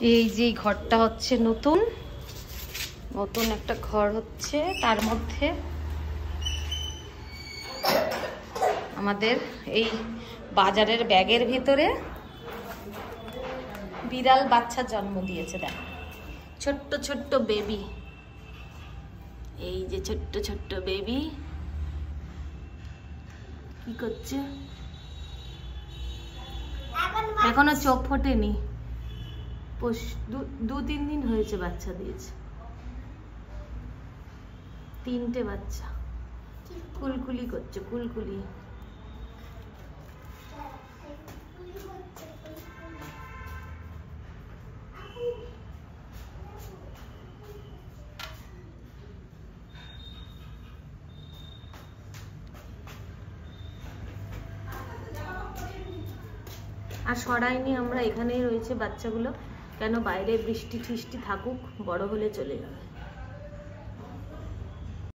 এই যে ঘরটা হচ্ছে নতুন নতুন একটা ঘর হচ্ছে, তার মধ্যে আমাদের এই বাজারের ব্যাগের ভিতরে বিড়াল বাচ্চা জন্ম দিয়েছে। দেখো ছোট্ট ছোট্ট বেবি, এই যে ছোট্ট ছোট্ট বেবি কি করছে, এখনো চোখ ফোটেনি, 2-3 দিন হয়েছে বাচ্চা দিয়েছে। 3টে বাচ্চা কুলকুলি করছে, কুলকুলি। আর সরাইনি আমরা, এখানেই রয়েছে বাচ্চাগুলো, কেন বাইরে বৃষ্টি ঠিষ্টি থাকুক, বড় হলে চলে যাবে।